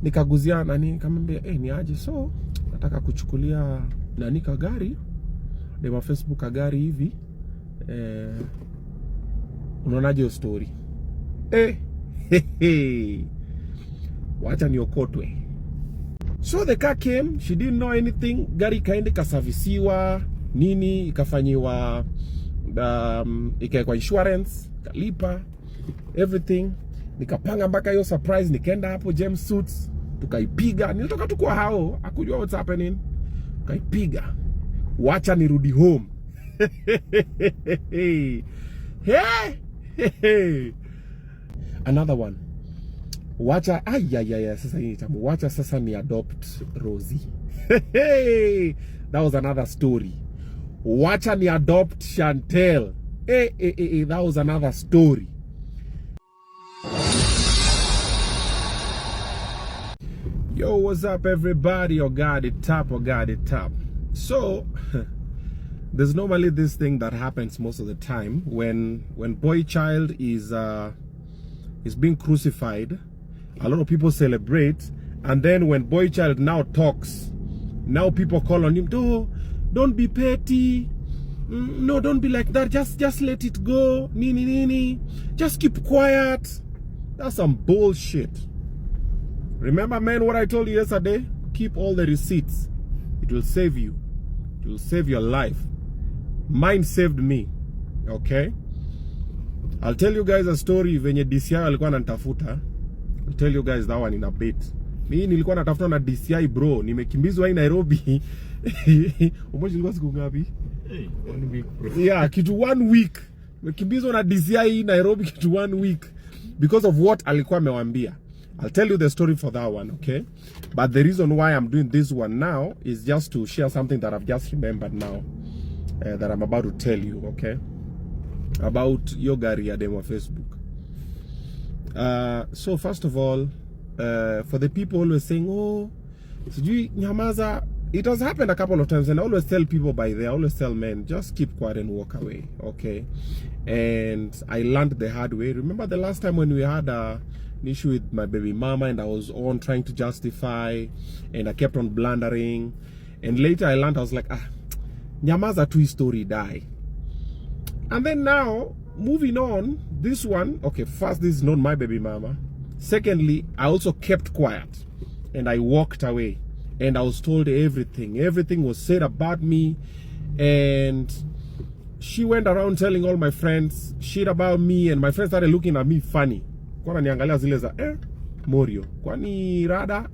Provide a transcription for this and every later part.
nikaguzia nani, nikamwambia ni aje, so nataka kuchukulia nani ka gari dema Facebook ka gari hivi, unaonaje hiyo story? Wacha niokotwe. So the car came, she didn't know anything. Gari kaende kasavisiwa nini, ikafanyiwa ikaekwa insurance, kalipa everything. Nikapanga mpaka hiyo surprise, nikaenda hapo James Suits, tukaipiga. Nilitoka tu kwa hao, hakujua what's happening. Tukaipiga. Wacha nirudi home. Another one. Wacha sasa hii tabu. Wacha sasa ni adopt Rosie. That was another story. Wacha ni adopt Chantel. That was another story. Yo, what's up everybody? Or got it top. So there's normally this thing that happens most of the time when boy child is being crucified. A lot of people celebrate, and then when boy child now talks, now people call on him, don't be petty, no, don't be like that, just let it go, nini, just keep quiet. That's some bullshit. Remember, man, what I told you yesterday? Keep all the receipts. It will save you. It will save your life. Mine saved me. Okay? I'll tell you guys a story venye DCI alikuwa ananitafuta. I'll tell you guys that one in a bit. Mimi nilikuwa natafuta na DCI bro. Nimekimbizwa hii Nairobi. Umoja ilikuwa siku ngapi? 1 week bro. Yeah, kitu 1 week. Nimekimbizwa na DCI hii Nairobi kitu 1 week. Because of what alikuwa amewaambia. I'll tell you the story for that one, okay? But the reason why I'm doing this one now is just to share something that I've just remembered now. That I'm about to tell you, okay? About your gari ya demo Facebook. So first of all, for the people always saying, oh, sijui nyamaza, it has happened a couple of times, and I always tell people by there, I always tell men, just keep quiet and walk away, okay? And I learned the hard way. Remember the last time when we had an issue with my baby mama, and I was on trying to justify, and I kept on blundering, and later I learned, I was like, nyamaza tu story die. And then now, moving on, this one, okay, first, this is not my baby mama. Secondly, I also kept quiet, and I walked away, and I was told everything. Everything was said about me, and she went around telling all my friends shit about me, and my friends started looking at me funny. Kwa niangalia zile za, Morio, kwani rada?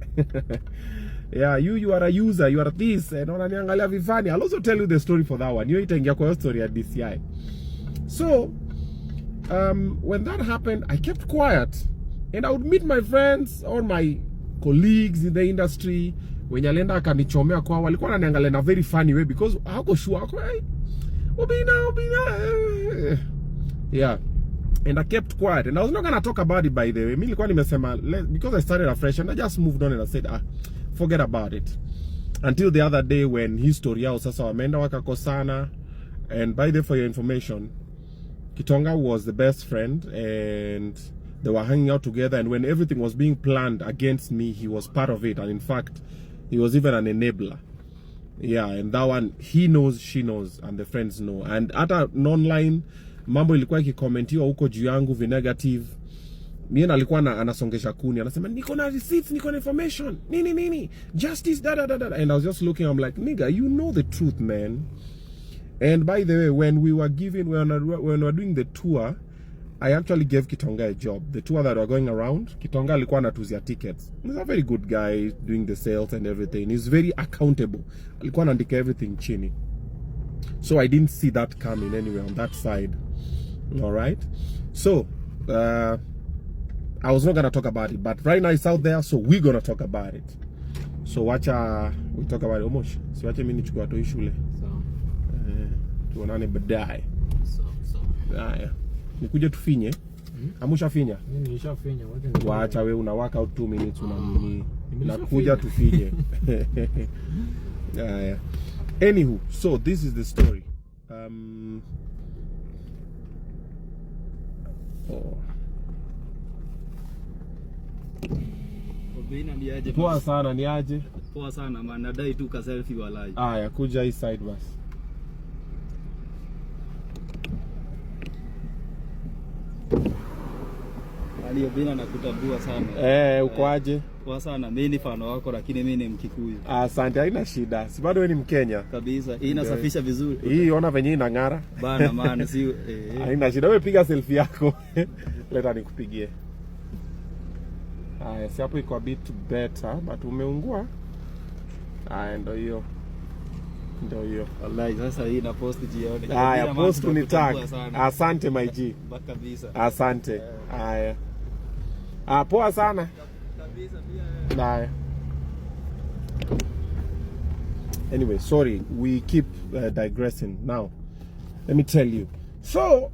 Yeah, you are a user, you are this, and niangalia vifani. I'll also tell you the story for that one. You itaingia kwa story at DCI. So, when that happened, I kept quiet, and I would meet my friends or my colleagues in the industry. When yalenda akanichomea kwa walikuwa wananiangalia in a very funny way because hako sure hako, Obinna. Yeah. And I kept quiet, and I was not gonna talk about it by the way. Mimi nilikuwa nimesema because I started afresh, and I just moved on and I said, forget about it. Until the other day when history yao sasa wameenda wakakosana. And by the way, for your information, Kitonga was the best friend, and they were hanging out together, and when everything was being planned against me, he was part of it, and in fact, he was even an enabler. Yeah, and that one, he knows, she knows, and the friends know. And hata online, mambo ilikuwa ikikommentiwa huko juu yangu negative. Mimi alikuwa anasongesha kuni, anasema niko na receipts, niko na information, nini, justice, da. And I was just looking, I'm like, nigga, you know the truth, man. And by the way, when we were doing the tour, I actually gave Kitonga a job. The tour that were going around, Kitonga alikuwa anatuzia tickets. He's a very good guy doing the sales and everything. He's very accountable. Alikuwa anaandika everything chini. So I didn't see that coming anyway on that side. All right. So, I was not going to talk about it, but right now it's out there, so we're going to talk about it. So wacha we talk about it. Omosh, si wacha mimi nichukue to shule. Sawa. Tuonane baadaye. Sawa. Haya. Nikuje tufinye. Amusha finya. Mimi nishafinya. Wacha wewe una work out 2 minutes una nini. Nakuja tufinye. Haya. Anywho, so this is the story. Obinna ni aje? Poa sana, ni aje? Poa sana man, nadai tu ka selfie walai. Aya, kuja hii side basi. Ali Obinna nakutambua sana. Uko aje? Poa sana, mimi ni fan wako lakini mimi ni Mkikuyu. Asante, haina shida. Si bado wewe ni Mkenya? Kabisa. Hii inasafisha vizuri. Hii ona venye inang'ara. Bana man, si haina shida. Wewe piga selfie yako. Leta nikupigie. Aya, si hapo iko a bit better, but umeungua. Aya, ndio hiyo. Ndio hiyo. Wallahi sasa hii na post jioni. Aya, post ni tag. Asante my G. Kabisa. Asante. Aya. Poa sana. Kabisa pia. Aya. Anyway, sorry, we keep digressing. Now, let me tell you. So,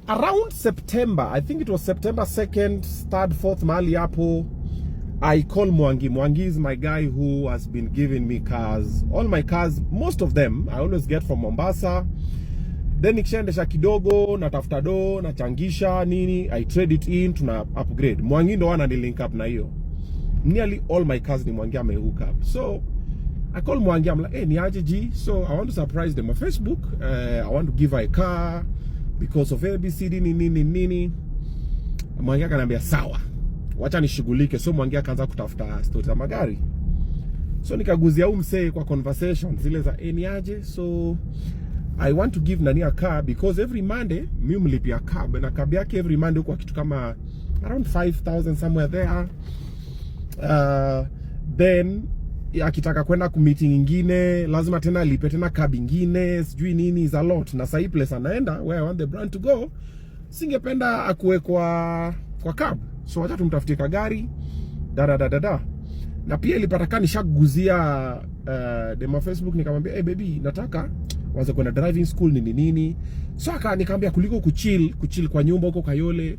around September, I think it was September 2nd, 3rd, 4th, mahali hapo, I call Mwangi. Mwangi is my guy who has been giving me cars. All my cars, most of them, I always get from Mombasa. Then nikishaendesha kidogo, natafuta do, nachangisha, nini, I trade it in, tuna upgrade. Mwangi ndo wana ni link up na hiyo. Nearly all my cars ni Mwangi ame hook up. So, I call Mwangi, I'm like, hey, ni aje G? So, I want to surprise them on Facebook. I want to give her a car because of ABCD, nini. Mwangi akaniambia sawa. Wacha nishughulike. So Mwangi akaanza kutafuta story za magari. So nikaguzia msee kwa conversation zile za ni aje. So I want to give nani a car because every Monday mimi mlipia cab na cab yake every Monday kwa kitu kama around 5,000 somewhere there. Then akitaka kwenda ku meeting nyingine lazima tena alipe tena cab nyingine, sijui nini, is a lot. Na sahi place anaenda where I want the brand to go, singependa akuwe kwa cab. So wacha tumtafutie gari na pia ilipata nishaguzia demo Facebook, nikamwambia hey baby, nataka waanze kwenda driving school nini. So nikamwambia kuliko kuchill kwa nyumba huko Kayole,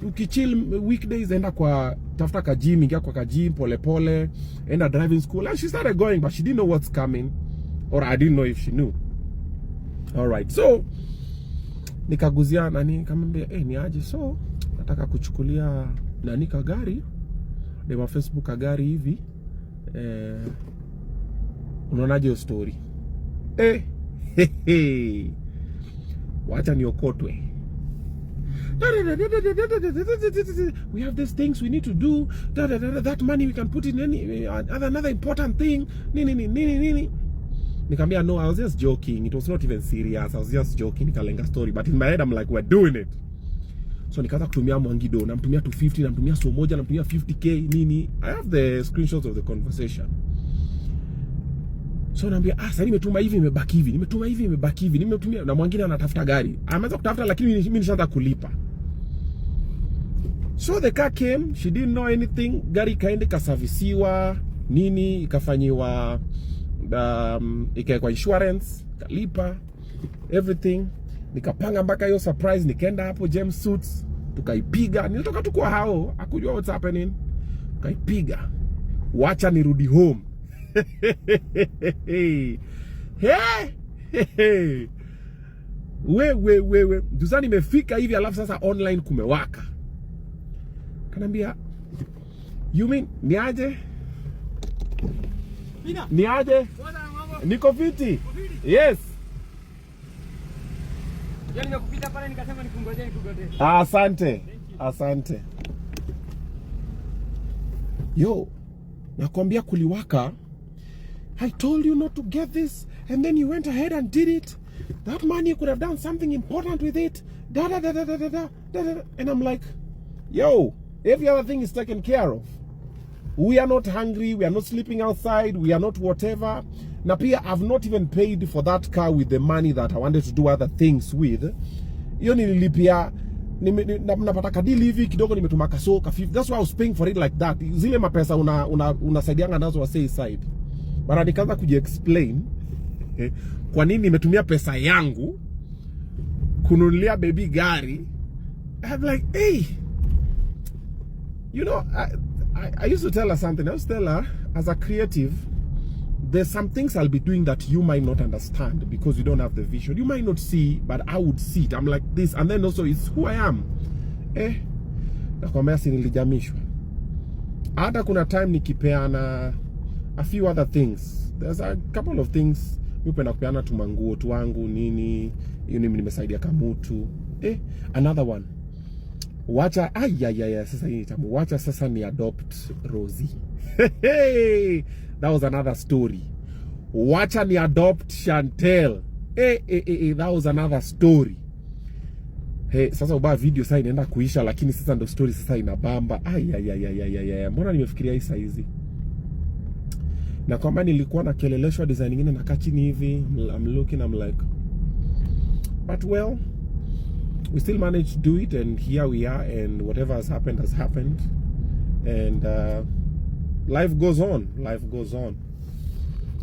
ukichill weekdays enda kwa tafuta ka gym, ingia kwa ka gym pole enda driving school. And she started going, but she didn't know what's coming, or I didn't know if she knew. All right, so nikaguzia nani, nikamwambia ni aje, so nataka kuchukulia nani ka gari demo Facebook ka gari hivi, unaonaje hiyo story? Wacha niokotwe. We have these things we need to do. That money we can put in another important thing. Nini. Nikamwambia no, I was just joking. It was not even serious. I was just joking. Nikalenga story, but in my head I'm like, we're doing it. So nikaanza kutumia Mwangi do, namtumia 250, namtumia so moja, namtumia 50k nini. I have the screenshots of the conversation. So naambia sasa nimetuma hivi imebaki hivi, nimetuma hivi imebaki hivi, nimetumia na mwingine anatafuta gari. Ameanza kutafuta lakini mimi nishaanza kulipa. So the car came, she didn't know anything. Gari kaende kasavisiwa nini, ikafanyiwa ikaekwa insurance, kalipa everything. Nikapanga mpaka hiyo surprise, nikaenda hapo James Suits, tukaipiga. Nilitoka tu kwa hao, hakujua what's happening. Tukaipiga. Wacha nirudi home. We. Duza nimefika hivi alafu sasa online kumewaka. Kanambia, you mean ni aje? Ni aje? Niko fiti. Yes. Yaani nikupita pale nikasema nikungojee. Asante. Yo, nakwambia kuliwaka. I told you not to get this, and then you went ahead and did it. That money, you could have done something important with it. And I'm like, yo, every other thing is taken care of. We are not hungry, we are not sleeping outside, we are not whatever. Na pia I've not even paid for that car with the money that I wanted to do other things with. Hiyo nililipia, napata kadili hivi kidogo nimetuma kaso ka 50. That's why I was paying for it like that. Zile mapesa unasaidianga nazo wa say side. Bara nikaanza kujiexplain kwa nini nimetumia pesa yangu kununulia baby gari. I'm like, hey, you know, I used to tell her something. I used to tell her, as a creative, there's some things I'll be doing that you might not understand because you don't have the vision. You might not see, but I would see it. I'm like this, and then also it's who I am. Nakwambia si nilijamishwa. Hata kuna time nikipeana a few other things. There's a couple of things upenda kupeana tumanguo tuangu nini, hiyo nimesaidia kamutu. Another one. Wacha sasa hii tamu. Wacha sasa ni adopt Rosie. That was another story. Wacha ni adopt Chantel. That was another story. Sasa ubaya video sasa inaenda kuisha, lakini sasa ndo story sasa inabamba. Mbona nimefikiria hii saa hizi? Na kwamba nilikuwa na keleleshwa design nyingine na kachini hivi, I'm looking, I'm like, but well, we still managed to do it, and here we are, and whatever has happened, and life goes on.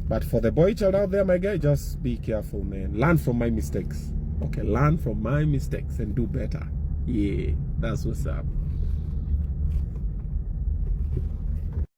But for the boy child out there, my guy, just be careful, man. Learn from my mistakes. Okay, learn from my mistakes and do better. Yeah, that's what's up.